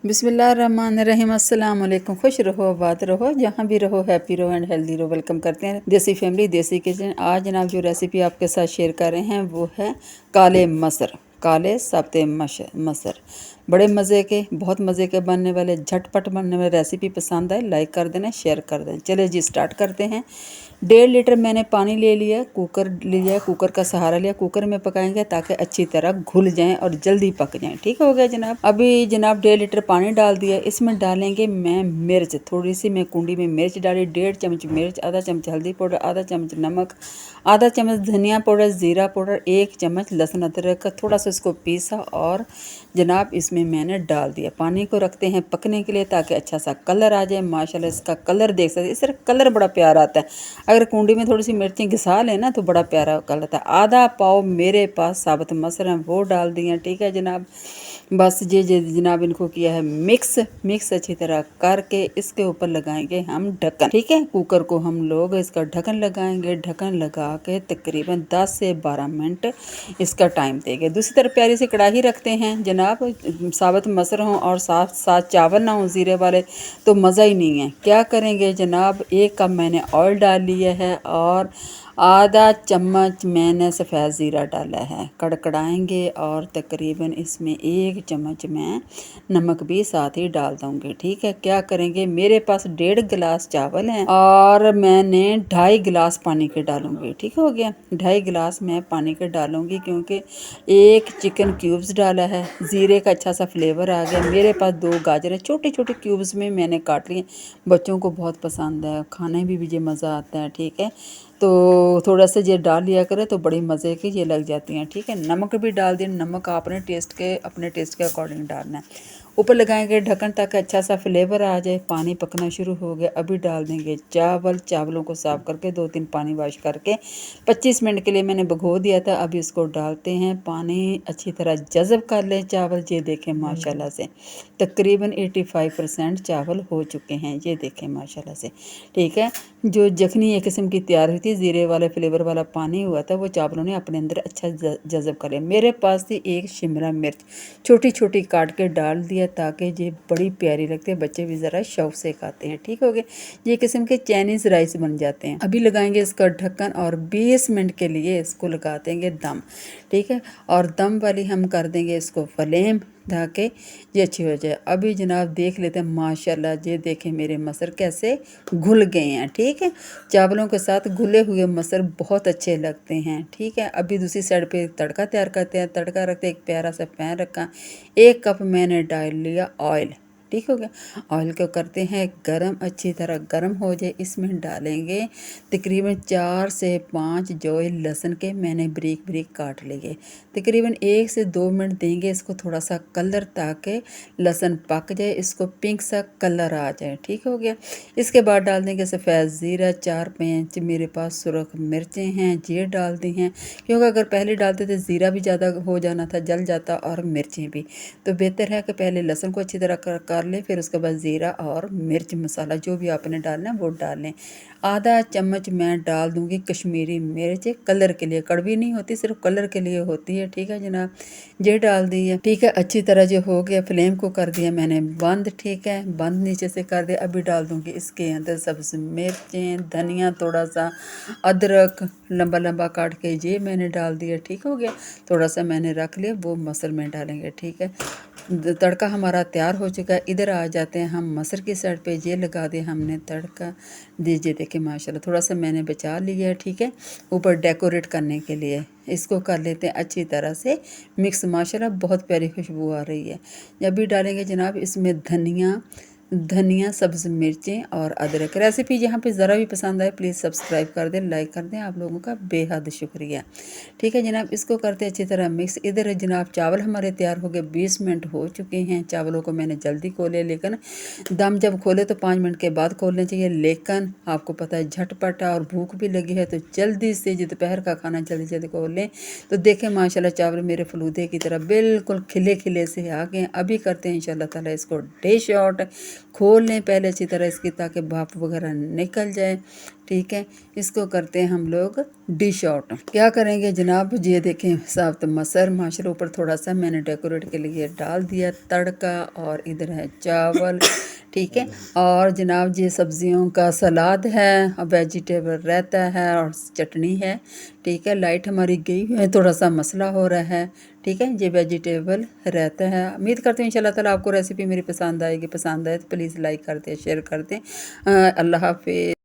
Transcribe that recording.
बिस्मिल्लाहिर्रहमानिर्रहीम। अस्सलाम वालेकुम। खुश रहो, आबाद रहो, जहाँ भी रहो हैप्पी रहो एंड हेल्दी रहो। वेलकम करते हैं देसी फैमिली देसी किचन। आज जनाब जो रेसिपी आपके साथ शेयर कर रहे हैं वो है काले मसर, काले साबते मसर। बड़े मज़े के, बहुत मज़े के बनने वाले, झटपट बनने वाले रेसिपी पसंद आए लाइक कर देना, शेयर कर दें। चले जी स्टार्ट करते हैं। 1.5 लीटर मैंने पानी ले लिया, कुकर लिया, कुकर का सहारा लिया। कुकर में पकाएंगे ताकि अच्छी तरह घुल जाएं और जल्दी पक जाएं। ठीक हो गया जनाब। अभी जनाब 1.5 लीटर पानी डाल दिया। इसमें डालेंगे मैं मिर्च, थोड़ी सी मैं कुंडी में मिर्च डाली। 1.5 चम्मच मिर्च, आधा चम्मच हल्दी पाउडर, आधा चम्मच नमक, आधा चम्मच धनिया पाउडर, ज़ीरा पाउडर, 1 चम्मच लहसुन अदरक का थोड़ा सा इसको पीसा और जनाब इसमें मैंने डाल दिया। पानी को रखते हैं पकने के लिए ताकि अच्छा सा कलर आ जाए। माशाल्लाह इसका कलर देख सकते हैं, इसका कलर बड़ा प्यारा आता है। अगर कुंडी में थोड़ी सी मिर्चें घिसा लें ना तो बड़ा प्यारा कलर आता है। आधा पाव मेरे पास साबुत मसर हैं वो डाल दिए। ठीक है जनाब। बस ये जनाब इनको किया है मिक्स अच्छी तरह करके इसके ऊपर लगाएंगे हम ढक्कन। ठीक है, कुकर को हम लोग इसका ढक्कन लगाएंगे। ढक्कन लगा के तकरीबन 10 से 12 मिनट इसका टाइम देंगे। दूसरी तरफ प्यारी सी कढ़ाई रखते हैं जनाब। साबुत मसर हों और साथ साथ चावल ना हो ज़ीरे वाले तो मज़ा ही नहीं है। क्या करेंगे जनाब, 1 कप मैंने ऑयल डाल लिया है और आधा चम्मच मैंने सफ़ेद ज़ीरा डाला है। कड़कड़ाएंगे और तकरीबन इसमें 1 चम्मच मैं नमक भी साथ ही डाल दूँगी। ठीक है, क्या करेंगे, मेरे पास 1.5 गिलास चावल हैं और मैंने 2.5 गिलास पानी के डालूँगी। ठीक हो गया, 2.5 गिलास मैं पानी के डालूँगी क्योंकि 1 चिकन क्यूब्स डाला है। ज़ीरे का अच्छा सा फ्लेवर आ गया। मेरे पास 2 गाजर है, छोटे छोटे क्यूब्स में मैंने काट लिए। बच्चों को बहुत पसंद है, खाने भी ये मज़ा आता है। ठीक है, तो थोड़ा सा ये डाल लिया करें तो बड़ी मज़े की ये लग जाती हैं। ठीक है, नमक भी डाल दिया। नमक आपने अपने टेस्ट के अकॉर्डिंग डालना है। ऊपर लगाएंगे ढक्कन ताकि अच्छा सा फ्लेवर आ जाए। पानी पकना शुरू हो गया। अभी डाल देंगे चावलों को साफ़ करके 2-3 पानी वॉश करके 25 मिनट के लिए मैंने भिगो दिया था। अभी इसको डालते हैं। पानी अच्छी तरह जज़ब कर लें चावल। ये देखें माशाल्लाह से तकरीबन 85% चावल हो चुके हैं। ये देखें माशाल्लाह से। ठीक है, जो जखनी एक किस्म की तैयार हुई थी, ज़ीरे वाले फ्लेवर वाला पानी हुआ था, वो चावलों ने अपने अंदर अच्छा जज़ब कर लिया। मेरे पास थी 1 शिमला मिर्च, छोटी छोटी काट के डाल दिया ताकि ये बड़ी प्यारी लगती है। बच्चे भी ज़रा शौक से खाते हैं। ठीक हो गए, ये किस्म के चाइनीज़ राइस बन जाते हैं। अभी लगाएंगे इसका ढक्कन और 20 मिनट के लिए इसको लगा देंगे दम। ठीक है, और दम वाली हम कर देंगे इसको फ्लेम ताकि ये अच्छी हो जाए। अभी जनाब देख लेते हैं माशाल्लाह, ये देखें मेरे मसर कैसे घुल गए हैं। ठीक है, चावलों के साथ घुले हुए मसर बहुत अच्छे लगते हैं। ठीक है, अभी दूसरी साइड पे तड़का तैयार करते हैं। तड़का रखते एक प्यारा सा पैन रखा, 1 कप मैंने डाल लिया ऑयल। ठीक हो गया, ऑयल को करते हैं गरम। अच्छी तरह गरम हो जाए, इसमें डालेंगे तकरीबन 4 से 5 जो लहसुन के मैंने ब्रीक ब्रीक काट लिए। तकरीबन 1 से 2 मिनट देंगे इसको थोड़ा सा कलर ताकि लहसुन पक जाए, इसको पिंक सा कलर आ जाए। ठीक हो गया, इसके बाद डाल देंगे सफ़ेद ज़ीरा, 4-5 मेरे पास सुरख मिर्चें हैं, ये डाल दी हैं क्योंकि अगर पहले डालते थे ज़ीरा भी ज़्यादा हो जाना था, जल जाता, और मिर्चें भी। तो बेहतर है कि पहले लहसुन को अच्छी तरह कर लें, फिर उसके बाद ज़ीरा और मिर्च मसाला जो भी आपने डालना है वो डाल लें। आधा चम्मच मैं डाल दूंगी कश्मीरी मिर्च, कलर के लिए, कड़वी नहीं होती, सिर्फ कलर के लिए होती है। ठीक है जनाब, ये डाल दी है। ठीक है, अच्छी तरह जो हो गया, फ्लेम को कर दिया मैंने बंद। ठीक है, बंद नीचे से कर दिया। अभी डाल दूंगी इसके अंदर सब्ज़ मिर्चें, धनिया, थोड़ा सा अदरक लंबा लंबा काट के ये मैंने डाल दिया। ठीक हो गया, थोड़ा सा मैंने रख लिया, वो मसल में डालेंगे। ठीक है, तड़का हमारा तैयार हो चुका है। इधर आ जाते हैं हम मसर की साइड पे। ये लगा दिया हमने तड़का। दीजिए देखिए माशाल्लाह, थोड़ा सा मैंने बचा लिया है। ठीक है, ऊपर डेकोरेट करने के लिए इसको कर लेते हैं अच्छी तरह से मिक्स। माशाल्लाह बहुत प्यारी खुशबू आ रही है। अभी डालेंगे जनाब इसमें धनिया, सब्ज़ मिर्चें और अदरक। रेसिपी यहाँ पे ज़रा भी पसंद आए प्लीज़ सब्सक्राइब कर दें, लाइक कर दें, आप लोगों का बेहद शुक्रिया। ठीक है जनाब, इसको करते अच्छी तरह मिक्स। इधर जनाब चावल हमारे तैयार हो गए, 20 मिनट हो चुके हैं। चावलों को मैंने जल्दी खोले, लेकिन दम जब खोले तो 5 मिनट के बाद खोलने चाहिए। लेकिन आपको पता है झटपटा और भूख भी लगी है तो जल्दी से जो दोपहर का खाना जल्दी जल्दी खोल लें। तो देखें माशाल्लाह चावल मेरे फलूदे की तरह बिल्कुल खिले खिले से आ गए। अभी करते हैं इंशाल्लाह ताला इसको डिश आउट। खोल लें पहले अच्छी तरह इसकी, ताकि भाप वगैरह निकल जाए। ठीक है, इसको करते हैं हम लोग डिश आउट। क्या करेंगे जनाब, ये देखें साब्त मसर माशरा ऊपर थोड़ा सा मैंने डेकोरेट के लिए डाल दिया तड़का, और इधर है चावल। ठीक है, और जनाब ये सब्जियों का सलाद है, वेजिटेबल रहता है और चटनी है। ठीक है, लाइट हमारी गई है, थोड़ा सा मसला हो रहा है। ठीक है, ये वेजिटेबल रहता है। उम्मीद करते हैं इंशाल्लाह ताला आपको रेसिपी मेरी पसंद आएगी। पसंद आए तो प्लीज़ लाइक कर दें, शेयर कर दें। अल्लाह हाफिज़।